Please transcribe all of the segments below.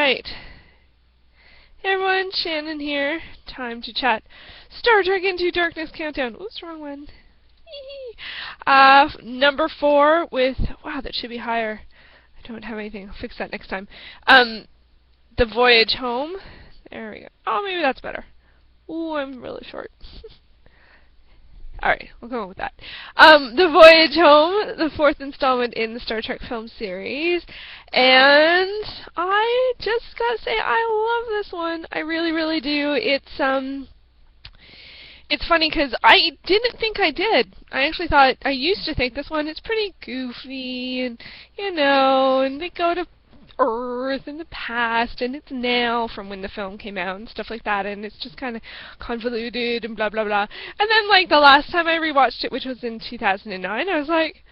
Alright. Hey everyone, Shannon here. Time to chat Star Trek Into Darkness Countdown. Oops, wrong one. Number 4 with... Wow, that should be higher. I don't have anything. I'll fix that next time. The Voyage Home. There we go. Oh, maybe that's better. Ooh, I'm really short. Alright, we'll go with that. The Voyage Home, the 4th installment in the Star Trek film series. And I just gotta say, I love this one. I really, really do. It's funny because I didn't think I did. I actually thought, I used to think this one is pretty goofy and, you know, and they go to Earth in the past, and it's now from when the film came out and stuff like that, and it's just kind of convoluted and blah blah blah. And then like the last time I rewatched it, which was in 2009, I was like,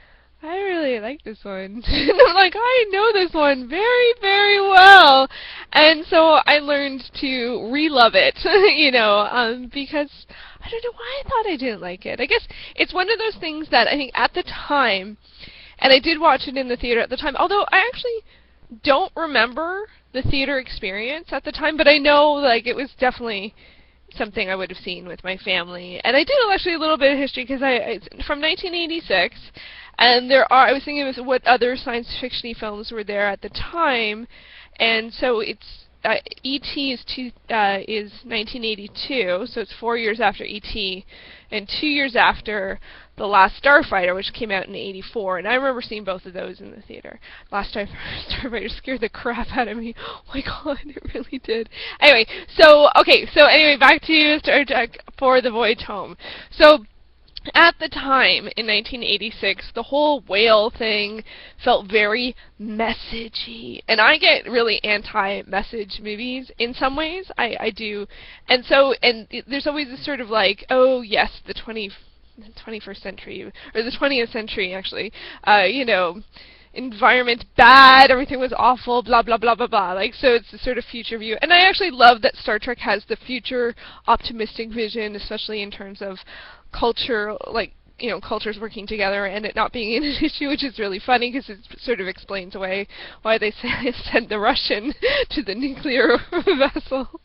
I really like this one. And I'm like, I know this one very, very well. And so I learned to re-love it, you know, because I don't know why I thought I didn't like it. I guess it's one of those things that I think at the time, and I did watch it in the theater at the time, although I actually don't remember the theater experience at the time, but I know like it was definitely something I would have seen with my family. And I did actually a little bit of history because it's from 1986, and I was thinking of what other science fiction films were there at the time, and so it's E.T. is 1982, so it's 4 years after E.T., and 2 years after The Last Starfighter, which came out in '84, and I remember seeing both of those in the theater. Last Starfighter scared the crap out of me. Oh my god, it really did. Anyway, so back to Star Trek for the Voyage Home. So, at the time, in 1986, the whole whale thing felt very messagey. And I get really anti-message movies in some ways. I do. And so, there's always this sort of like, oh yes, the 21st century, or the 20th century actually, you know, environment bad, everything was awful, blah blah blah blah blah. Like, so it's the sort of future view. And I actually love that Star Trek has the future optimistic vision, especially in terms of culture, like, you know, cultures working together and it not being an issue, which is really funny because it sort of explains away why they sent the Russian to the nuclear vessel.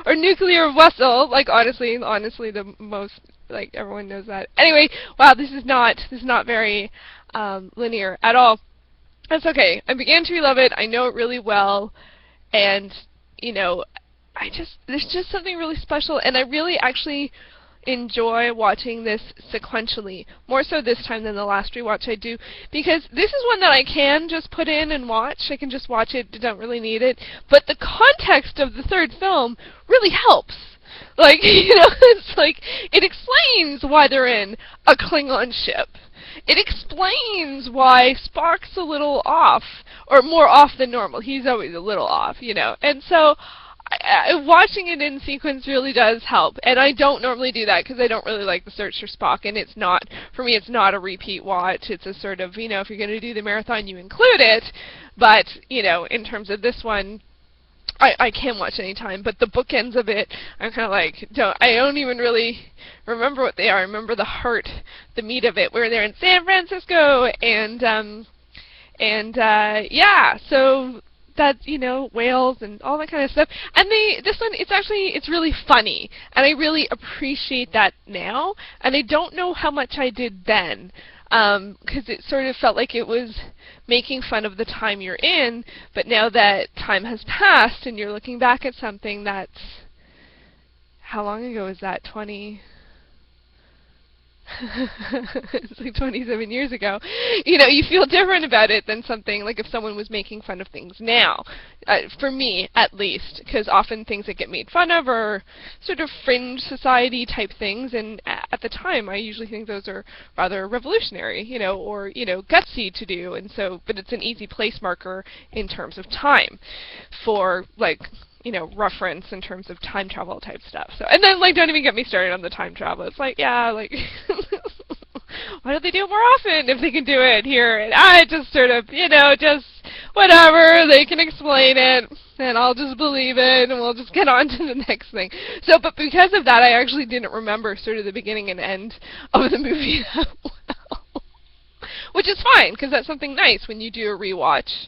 Or nuclear vessel, like honestly the most, like, everyone knows that. Anyway, wow, this is not very linear at all. That's okay. I began to love it. I know it really well, and you know, there's just something really special, and I really actually enjoy watching this sequentially, more so this time than the last rewatch I do, because this is one that I can just put in and watch. I can just watch it, don't really need it, but the context of the third film really helps. Like, you know, it's like, it explains why they're in a Klingon ship. It explains why Spock's a little off, or more off than normal. He's always a little off, you know, and so watching it in sequence really does help, and I don't normally do that because I don't really like the search for Spock, and it's not, for me, it's not a repeat watch. It's a sort of, you know, if you're going to do the marathon, you include it, but, you know, in terms of this one, I can watch anytime, but the bookends of it, I'm kind of like, I don't even really remember what they are. I remember the heart, the meat of it. We're there in San Francisco, and yeah, so that, you know, whales and all that kind of stuff. And this one, it's really funny, and I really appreciate that now, and I don't know how much I did then, because it sort of felt like it was making fun of the time you're in, but now that time has passed and you're looking back at something that's, how long ago was that, it's like 27 years ago, you know, you feel different about it than something like if someone was making fun of things now, for me at least, because often things that get made fun of are sort of fringe society type things, and at the time I usually think those are rather revolutionary, you know, or, you know, gutsy to do, and so, but it's an easy place marker in terms of time for, like, you know, reference in terms of time travel type stuff. So, and then, like, don't even get me started on the time travel. It's like, yeah, like, why don't they do it more often if they can do it here? And I just sort of, you know, just whatever, they can explain it, and I'll just believe it, and we'll just get on to the next thing. So, but because of that, I actually didn't remember sort of the beginning and end of the movie that well. Which is fine, because that's something nice when you do a rewatch.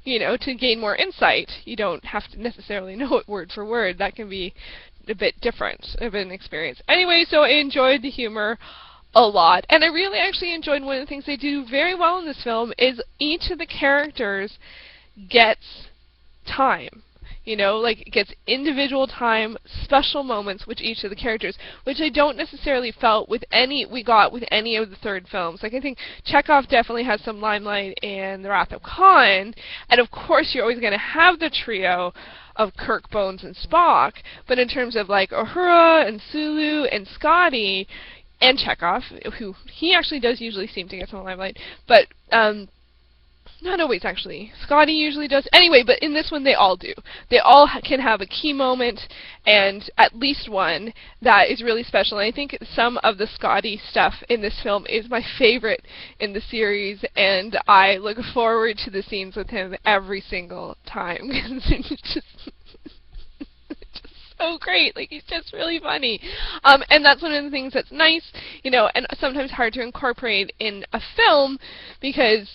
to gain more insight. You don't have to necessarily know it word for word. That can be a bit different of an experience. Anyway, so I enjoyed the humor a lot, and I really actually enjoyed one of the things they do very well in this film is each of the characters gets time. Like it gets individual time, special moments with each of the characters, which I don't necessarily felt we got with any of the third films. Like I think Chekhov definitely has some limelight in The Wrath of Khan, and of course you're always going to have the trio of Kirk, Bones, and Spock, but in terms of like Uhura and Sulu and Scotty and Chekhov, who he actually does usually seem to get some limelight, but not always, actually. Scotty usually does. Anyway, but in this one, they all do. They all can have a key moment, and at least one that is really special. And I think some of the Scotty stuff in this film is my favorite in the series, and I look forward to the scenes with him every single time. It's just so great. Like, he's just really funny. And that's one of the things that's nice, and sometimes hard to incorporate in a film because,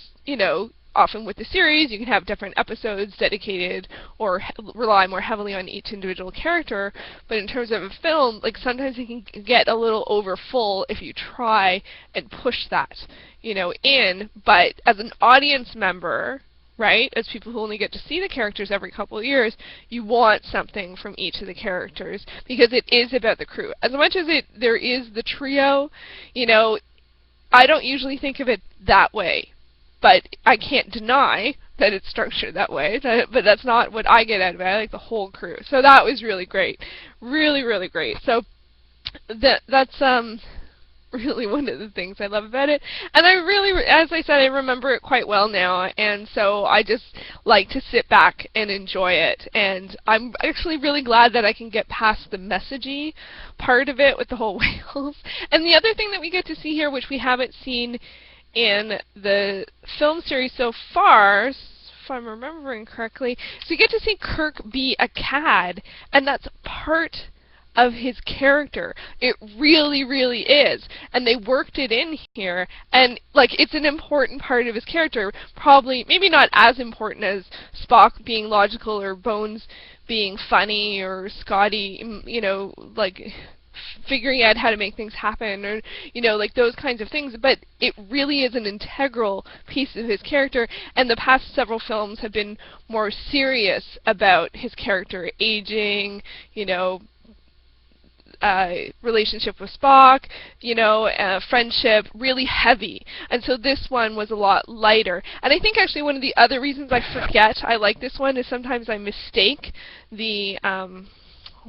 often with the series, you can have different episodes dedicated or rely more heavily on each individual character, but in terms of a film, like sometimes it can get a little over full if you try and push that, in. But as an audience member, right, as people who only get to see the characters every couple of years, you want something from each of the characters because it is about the crew. As much as there is the trio, I don't usually think of it that way. But I can't deny that it's structured that way. But that's not what I get out of it. I like the whole crew. So that was really great. Really, really great. So that's really one of the things I love about it. And I really, as I said, I remember it quite well now. And so I just like to sit back and enjoy it. And I'm actually really glad that I can get past the messagey part of it with the whole whales. And the other thing that we get to see here, which we haven't seen in the film series so far, if I'm remembering correctly, so you get to see Kirk be a cad, and that's part of his character. It really, really is. And they worked it in here, and like it's an important part of his character. Probably, maybe not as important as Spock being logical or Bones being funny or Scotty, like figuring out how to make things happen or, like those kinds of things, but it really is an integral piece of his character, and the past several films have been more serious about his character aging, relationship with Spock, friendship, really heavy. And so this one was a lot lighter. And I think actually one of the other reasons I forget I like this one is sometimes I mistake the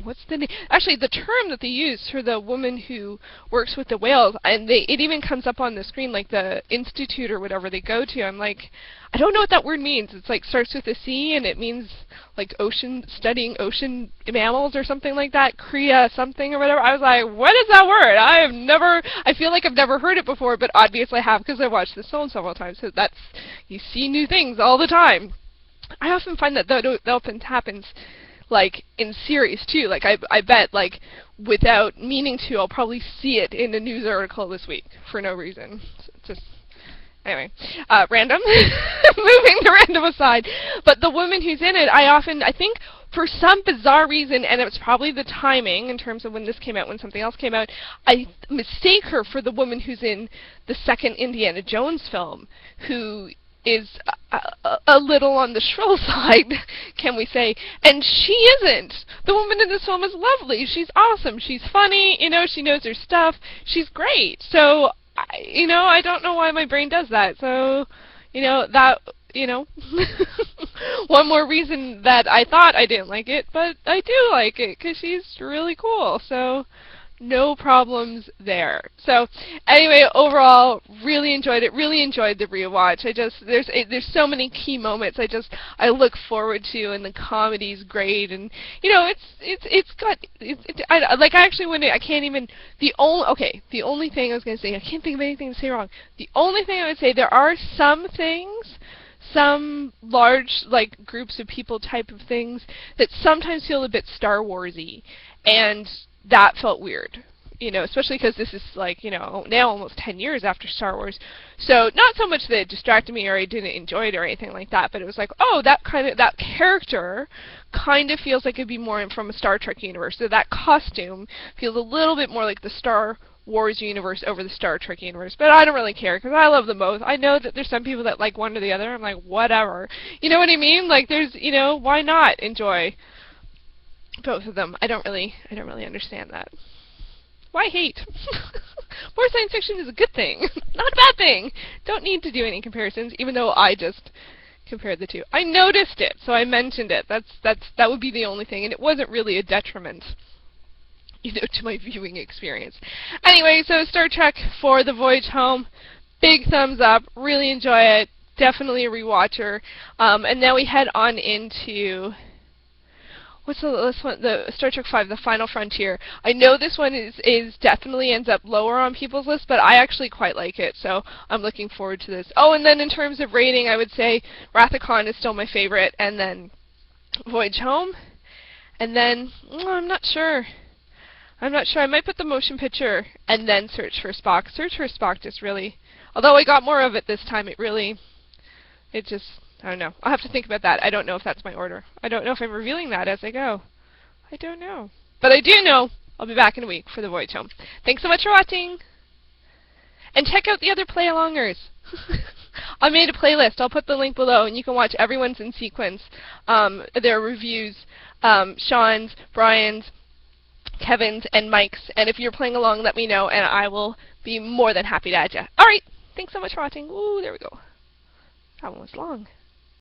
what's the name? Actually, the term that they use for the woman who works with the whales, and it even comes up on the screen, like the institute or whatever they go to. I'm like, I don't know what that word means. It's like starts with a C, and it means like studying ocean mammals or something like that. Kriya something or whatever. I was like, what is that word? I feel like I've never heard it before, but obviously I have because I've watched this film several times. So you see new things all the time. I often find that often happens like in series too. Like I bet like without meaning to, I'll probably see it in a news article this week for no reason. Just anyway, random. Moving the random aside. But the woman who's in it, I think for some bizarre reason, and it's probably the timing in terms of when this came out, when something else came out, I mistake her for the woman who's in the second Indiana Jones film, who is a little on the shrill side, can we say, and she isn't. The woman in this film is lovely. She's awesome. She's funny, she knows her stuff. She's great. So, I don't know why my brain does that. So, one more reason that I thought I didn't like it, but I do like it, because she's really cool. So, no problems there. So anyway, overall, really enjoyed it. Really enjoyed the rewatch. There's so many key moments I look forward to, and the comedy's great, and the only thing I was gonna say, I can't think of anything to say wrong. The only thing I would say, there are some things, some large like groups of people type of things that sometimes feel a bit Star Warsy, and that felt weird. you know, especially because this is like, you know, now almost 10 years after Star Wars. So not so much that it distracted me or I didn't enjoy it or anything like that, but it was like, oh, that character kind of feels like it'd be more from a Star Trek universe. So that costume feels a little bit more like the Star Wars universe over the Star Trek universe. But I don't really care because I love them both. I know that there's some people that like one or the other. I'm like, whatever. You know what I mean? Like there's, you know, why not enjoy both of them? I don't really understand that. Why hate? More science fiction is a good thing, not a bad thing. Don't need to do any comparisons, even though I just compared the two. I noticed it, so I mentioned it. That would be the only thing, and it wasn't really a detriment, you know, to my viewing experience. Anyway, so Star Trek for the Voyage Home, big thumbs up. Really enjoy it. Definitely a rewatcher. And now we head on into, what's this one? The Star Trek V, The Final Frontier. I know this one is definitely ends up lower on people's list, but I actually quite like it, so I'm looking forward to this. Oh, and then in terms of rating, I would say Wrath of Khan is still my favorite, and then Voyage Home, and then I'm not sure. I might put the motion picture and then Search for Spock. Search for Spock just really, although I got more of it this time, it just, I don't know. I'll have to think about that. I don't know if that's my order. I don't know if I'm revealing that as I go. I don't know. But I do know I'll be back in a week for the Voyage Home. Thanks so much for watching. And check out the other play-alongers. I made a playlist. I'll put the link below, and you can watch everyone's in sequence. Their reviews, Sean's, Brian's, Kevin's, and Mike's. And if you're playing along, let me know, and I will be more than happy to add you. All right. Thanks so much for watching. Ooh, there we go. That one was long.